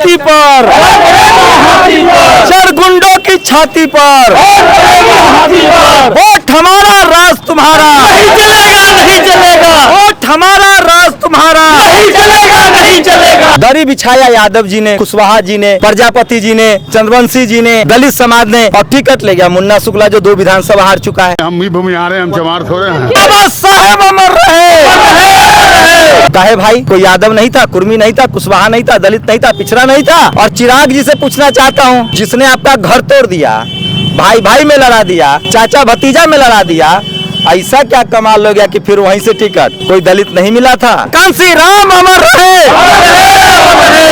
हाथी पर, चरगुंडों की छाती पर, वोट हमारा राज तुम्हारा, नहीं चलेगा, नहीं चलेगा, वोट हमारा राज तुम्हारा, नहीं चलेगा, नहीं चलेगा। दरी बिछाया यादव जी ने, कुशवाहा जी ने, प्रजापति जी ने, चंद्रवंशी जी ने, दलित समाज ने, और टिकट ले गया मुन्ना शुक्ला जो 2 विधानसभा हार चुका है। हम भी भूमि आ रहे हैं, हम चमार थोड़े हैं। बाबा साहेब अमर रहे। काहे भाई, कोई यादव नहीं था, कुर्मी नहीं था, कुशवाहा नहीं था, दलित नहीं था, पिछड़ा नहीं था। और चिराग जी से पूछना चाहता हूँ, जिसने आपका घर तोड़ दिया, भाई भाई में लड़ा दिया, चाचा भतीजा में लड़ा दिया, ऐसा क्या कमाल हो गया कि फिर वहीं से टिकट कोई दलित नहीं मिला था? कांसी राम अमर रहे,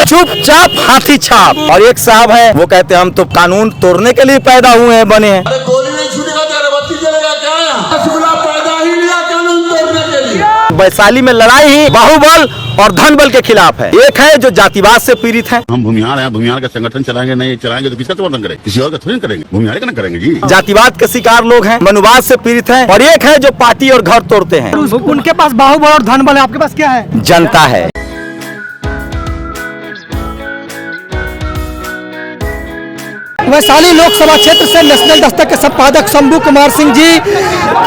चुपचाप हाथी छाप। और एक साहब है, वो कहते हैं हम तो कानून तोड़ने के लिए पैदा हुए हैं, बने हैं। अरे गोली नहीं छूटेगा, तेरा बत्ती जलेगा क्या? रसगुल्ला पैदा ही लिया कानून तोड़ने के लिए। वैशाली में लड़ाई ही बाहुबल और धनबल के खिलाफ है। एक है जो जातिवाद से पीड़ित है, हम भूमिहार हैं, भूमिहार का संगठन चलाएंगे, नहीं चलाएंगे तो किसका समर्थन करेंगे? किसी और का थोड़ी करेंगे, भूमिहार का ना करेंगे जी। जातिवाद के शिकार लोग हैं, मनुवाद से पीड़ित हैं। और एक है जो पार्टी और घर तोड़ते हैं। उनके पास बाहुबल और धनबल है, आपके पास क्या है? जनता है। वैशाली लोकसभा क्षेत्र से नेशनल दस्तक के संपादक शंभू कुमार सिंह जी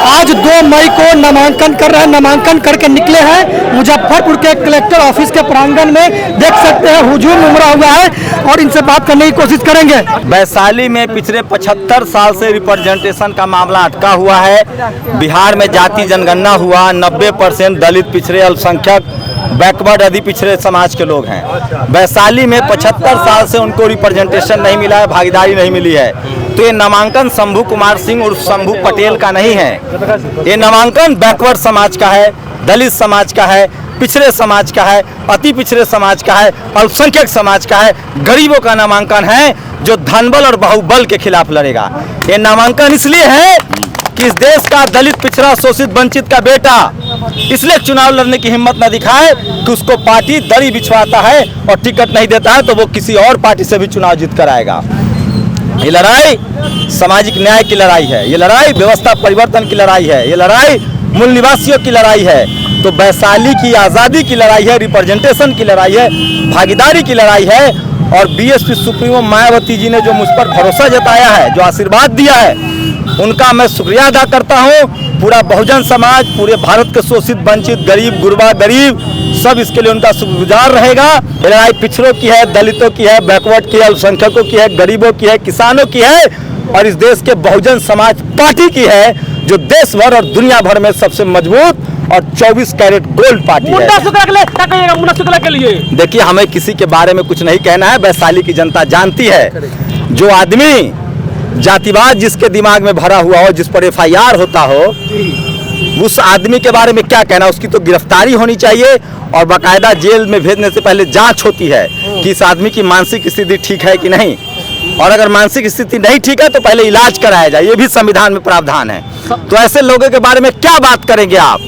आज 2 मई को नामांकन कर रहे हैं। नामांकन करके निकले हैं मुजफ्फरपुर के कलेक्टर ऑफिस के प्रांगण में। देख सकते हैं हुजूम उमड़ा हुआ है और इनसे बात करने की कोशिश करेंगे। वैशाली में पिछले 75 साल से रिप्रेजेंटेशन का मामला अटका हुआ है। बिहार में जाति जनगणना हुआ, 90% दलित, पिछड़े, अल्पसंख्यक, बैकवर्ड आदि पिछड़े समाज के लोग हैं। वैशाली में 75 साल से उनको रिप्रेजेंटेशन नहीं मिला है, भागीदारी नहीं मिली है। तो ये नामांकन शंभू कुमार सिंह और शंभू पटेल का नहीं है, ये नामांकन बैकवर्ड समाज का है, दलित समाज का है, पिछड़े समाज का है, अति पिछड़े समाज का है, अल्पसंख्यक समाज का है, गरीबों का नामांकन है जो धनबल और बाहुबल के खिलाफ लड़ेगा। ये नामांकन इसलिए है कि इस देश का दलित, पिछड़ा, शोषित, वंचित का बेटा इसलिए चुनाव लड़ने की हिम्मत न दिखाए कि उसको पार्टी दरी बिछवाता है और टिकट नहीं देता है तो वो किसी और पार्टी से भी चुनाव जीत कर आएगा। ये लड़ाई सामाजिक न्याय की लड़ाई है, ये लड़ाई व्यवस्था परिवर्तन की लड़ाई है, ये लड़ाई मूल निवासियों की लड़ाई है। तो वैशाली की आज़ादी की लड़ाई है, रिप्रेजेंटेशन की लड़ाई है, भागीदारी की लड़ाई है। और बीएसपी सुप्रीमो मायावती जी ने जो मुझ पर भरोसा जताया है, जो आशीर्वाद दिया है, उनका मैं शुक्रिया अदा करता हूँ। पूरा बहुजन समाज, पूरे भारत के शोषित, वंचित, गरीब, गुरबा, गरीब सब इसके लिए उनका शुक्रगुजार रहेगा। ये लड़ाई पिछड़ों की है, दलितों की है, बैकवर्ड की है, अल्पसंख्यकों की है, गरीबों की है, किसानों की है और इस देश के बहुजन समाज पार्टी की है, जो देश भर और दुनिया भर में सबसे मजबूत और 24 कैरेट गोल्ड पार्टी है। के लिए देखिए, हमें किसी के बारे में कुछ नहीं कहना है, वैशाली की जनता जानती है। जो आदमी जातिवाद जिसके दिमाग में भरा हुआ हो, जिस पर FIR होता हो, उस आदमी के बारे में क्या कहना। उसकी तो गिरफ्तारी होनी चाहिए और बाकायदा जेल में भेजने से पहले जांच होती है कि इस आदमी की मानसिक स्थिति ठीक है कि नहीं, और अगर मानसिक स्थिति नहीं ठीक है तो पहले इलाज कराया जाए, ये भी संविधान में प्रावधान है। तो ऐसे लोगों के बारे में क्या बात करेंगे आप,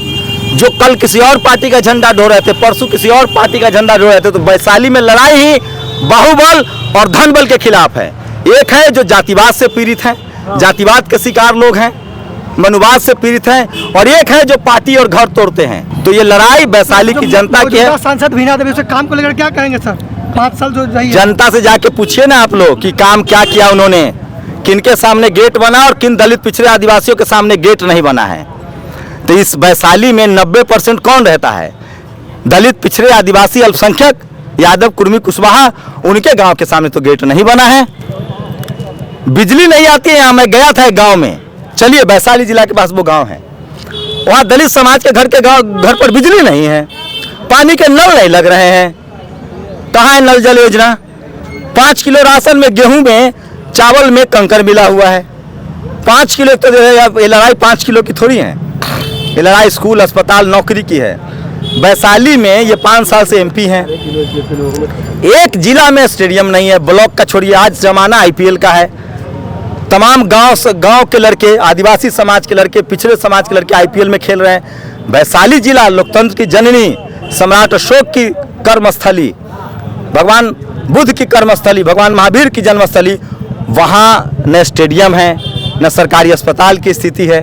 जो कल किसी और पार्टी का झंडा ढो रहे थे, परसों किसी और पार्टी का झंडा ढो रहे थे। तो वैशाली में लड़ाई ही बाहुबल और धनबल के खिलाफ है। एक है जो जातिवाद से पीड़ित है, जातिवाद के शिकार लोग हैं, मनुवाद से पीड़ित हैं, और एक है जो पार्टी और घर तोड़ते हैं। तो ये लड़ाई वैशाली की जनता की है। सांसद वीणा देवी उसे काम को लेकर क्या कहेंगे सर? 5 साल जो रही है। जनता से जाके पूछिए ना आप लोग कि काम क्या किया उन्होंने, किनके सामने गेट बना और किन दलित, पिछड़े, आदिवासियों के सामने गेट नहीं बना है। तो इस वैशाली में 90% कौन रहता है? दलित, पिछड़े, आदिवासी, अल्पसंख्यक, यादव, कुर्मी, कुशवाहा, उनके गांव के सामने तो गेट नहीं बना है। बिजली नहीं आती है यहाँ, मैं गया था एक गांव में, चलिए वैशाली जिला के पास वो गांव है, वहाँ दलित समाज के घर पर बिजली नहीं है, पानी के नल नहीं लग रहे हैं। कहाँ है नल जल योजना? 5 किलो राशन में, गेहूं में, चावल में कंकर मिला हुआ है। 5 किलो तो ये लड़ाई 5 किलो की थोड़ी है, ये लड़ाई स्कूल, अस्पताल, नौकरी की है। वैशाली में ये 5 साल से MP हैं। एक जिला में स्टेडियम नहीं है, ब्लॉक का छोड़िए, आज जमाना IPL का है। तमाम गांव के लड़के, आदिवासी समाज के लड़के, पिछड़े समाज के लड़के IPL में खेल रहे हैं। वैशाली जिला लोकतंत्र की जननी, सम्राट अशोक की कर्मस्थली, भगवान बुद्ध की कर्मस्थली, भगवान महावीर की जन्मस्थली, वहाँ न स्टेडियम है, न सरकारी अस्पताल की स्थिति है,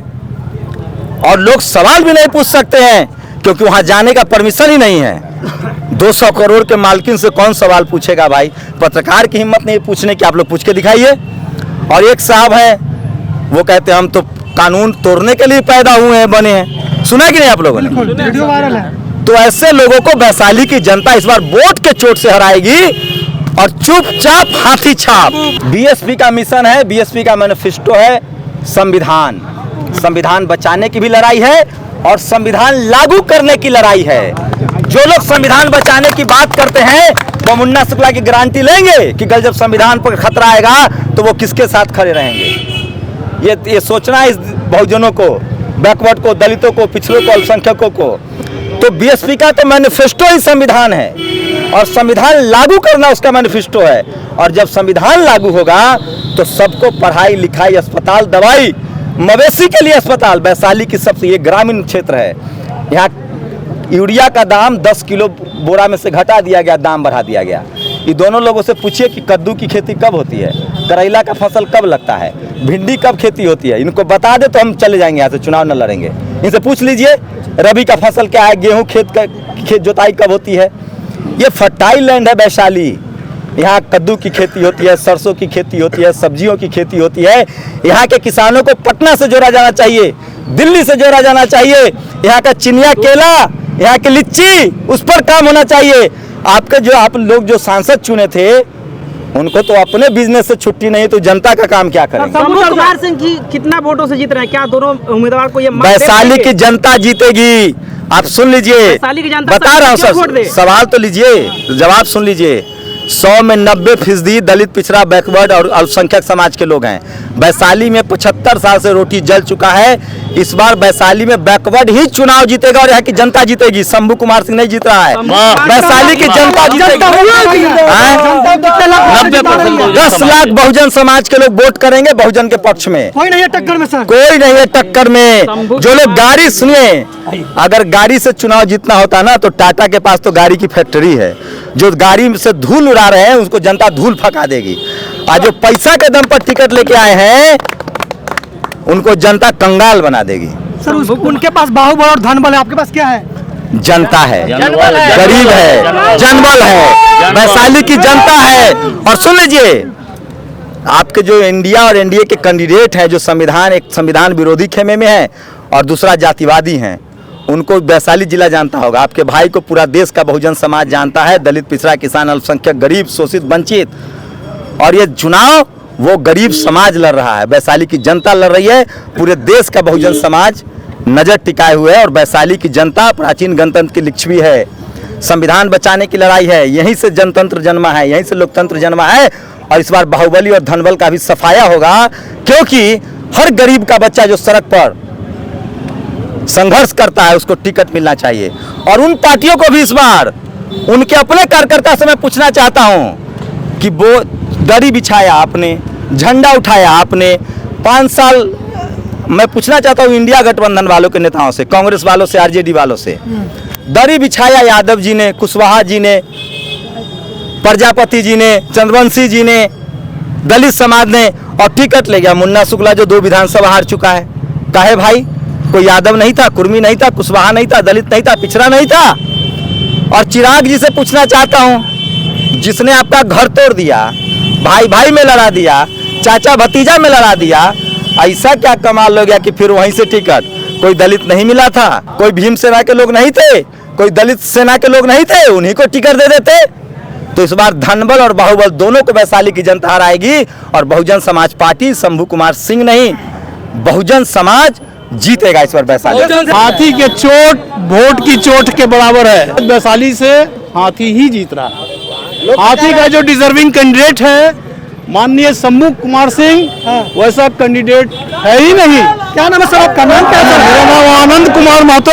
और लोग सवाल भी नहीं पूछ सकते हैं क्योंकि वहाँ जाने का परमिशन ही नहीं है। 200 करोड़ के मालकिन से कौन सवाल पूछेगा भाई? पत्रकार की हिम्मत नहीं पूछने की, आप लोग पूछ के दिखाइए। और एक साहब हैं, वो कहते हैं हम तो कानून तोड़ने के लिए पैदा हुए हैं, बने हैं। सुना कि नहीं आप लोगों ने? वीडियो वायरल है। तो ऐसे लोगों को वैशाली की जनता इस बार वोट के चोट से हराएगी और चुपचाप हाथी छाप। बीएसपी का मिशन है, बीएसपी का मैनिफेस्टो है संविधान। संविधान बचाने की भी लड़ाई है और संविधान लागू करने की लड़ाई है। जो लोग संविधान बचाने की बात करते हैं वो मुन्ना शुक्ला की गारंटी लेंगे कि कल जब संविधान पर खतरा आएगा तो वो किसके साथ खड़े रहेंगे। ये सोचना है इस बहुजनों को, बैकवर्ड को, दलितों को, पिछड़ों को, अल्पसंख्यकों को। तो बीएसपी का तो मैनिफेस्टो ही संविधान है और संविधान लागू करना उसका मैनिफेस्टो है। और जब संविधान लागू होगा तो सबको पढ़ाई लिखाई, अस्पताल, दवाई, मवेशी के लिए अस्पताल। वैशाली की सबसे, ये ग्रामीण क्षेत्र है, यहाँ यूरिया का दाम 10 किलो बोरा में से घटा दिया गया, दाम बढ़ा दिया गया। ये दोनों लोगों से पूछिए कि कद्दू की खेती कब होती है, करेला का फसल कब लगता है, भिंडी कब खेती होती है। इनको बता दे तो हम चले जाएंगे यहाँ से, चुनाव न लड़ेंगे। इनसे पूछ लीजिए रबी का फसल क्या है, गेहूँ खेत जोताई कब होती है। ये फर्टाइल लैंड है वैशाली, यहाँ कद्दू की खेती होती है, सरसों की खेती होती है, सब्जियों की खेती होती है। यहाँ के किसानों को पटना से जोड़ा जाना चाहिए, दिल्ली से जोड़ा जाना चाहिए। यहाँ का चिनिया केला, यहाँ की लिच्ची, उस पर काम होना चाहिए। आपके जो आप लोग जो सांसद चुने थे उनको तो अपने बिजनेस से छुट्टी नहीं, तो जनता का काम क्या करेंगे? शंभू कुमार सिंह जी कितना वोटों से जीत रहे हैं? क्या दोनों उम्मीदवार को ये मत वैशाली की जनता जीतेगी। आप सुन लीजिए, वैशाली की जनता बता रहा हूँ क्यों वोट दे? सर, सवाल तो लीजिए, जवाब सुन लीजिए। 100 में 90% दलित, पिछड़ा, बैकवर्ड और अल्पसंख्यक समाज के लोग हैं। वैशाली में 75 साल से रोटी जल चुका है। इस बार वैशाली में बैकवर्ड ही चुनाव जीतेगा और यहाँ की जनता जीतेगी। शंभू कुमार सिंह नहीं जीत रहा है, वैशाली की जनता जीतेगी। 10 लाख बहुजन समाज के लोग वोट करेंगे बहुजन के पक्ष में। कोई नहीं है टक्कर में सर, कोई नहीं है टक्कर में। जो लोग गाड़ी, सुनिए, अगर गाड़ी से चुनाव जीतना होता ना तो टाटा के पास तो गाड़ी की फैक्ट्री है। जो गाड़ी से धूल उड़ा रहे हैं उसको जनता धूल फका देगी। आज जो पैसा के दम पर टिकट लेके आए हैं उनको जनता कंगाल बना देगी। सर उनके पास बाहुबल और धनबल है, आपके पास क्या है? जनता है, गरीब है, जनबल है, वैशाली की जनता है। और सुन लीजिए, आपके जो इंडिया और एनडीए के कैंडिडेट हैं, जो संविधान, एक संविधान विरोधी खेमे में है और दूसरा जातिवादी हैं, उनको वैशाली जिला जानता होगा। आपके भाई को पूरा देश का बहुजन समाज जानता है, दलित, पिछड़ा, किसान, अल्पसंख्यक, गरीब, शोषित, वंचित। और ये चुनाव वो गरीब समाज लड़ रहा है, वैशाली की जनता लड़ रही है। पूरे देश का बहुजन समाज नजर टिकाए हुए है और वैशाली की जनता प्राचीन गणतंत्र की लिच्छवी है। संविधान बचाने की लड़ाई है, यहीं से जनतंत्र जन्मा है, यहीं से लोकतंत्र जन्मा है। और इस बार बाहुबली और धनबल का भी सफाया होगा, क्योंकि हर गरीब का बच्चा जो सड़क पर संघर्ष करता है उसको टिकट मिलना चाहिए। और उन पार्टियों को भी इस बार उनके अपने कार्यकर्ता से मैं पूछना चाहता हूं कि वो दरी बिछाया आपने, झंडा उठाया आपने 5 साल। मैं पूछना चाहता हूं इंडिया गठबंधन वालों के नेताओं से, कांग्रेस वालों से, आरजेडी वालों से, दरी बिछाया यादव जी ने, कुशवाहा जी ने, प्रजापति जी ने, चंद्रवंशी जी ने, दलित समाज ने, और टिकट ले गया मुन्ना शुक्ला जो 2 विधानसभा हार चुका है। काहे भाई? कोई यादव नहीं था, कुर्मी नहीं था, कुशवाहा नहीं था, दलित नहीं था, पिछड़ा नहीं था। और चिराग जी से पूछना चाहता हूं, जिसने आपका घर तोड़ दिया, भाई भाई में लड़ा दिया, चाचा भतीजा में लड़ा दिया, ऐसा क्या कमाल हो गया कि फिर वहीं से टिकट? कोई दलित नहीं मिला था, कोई भीम सेना के लोग नहीं थे, कोई दलित सेना के लोग नहीं थे, उन्हीं को टिकट दे देते। तो इस बार धनबल और बाहुबल दोनों को वैशाली की जनता हराएगी और बहुजन समाज पार्टी, शंभू कुमार सिंह नहीं, बहुजन समाज जीतेगा इस बार वैशाली। हाथी के चोट वोट की चोट के बराबर है। वैशाली से हाथी ही जीत रहा है। हाथी का जो डिजर्विंग कैंडिडेट है माननीय शंभू कुमार सिंह, वैसा कैंडिडेट है ही नहीं। क्या नाम है सर आपका? नाम क्या है? मेरा नाम आनंद कुमार महतो।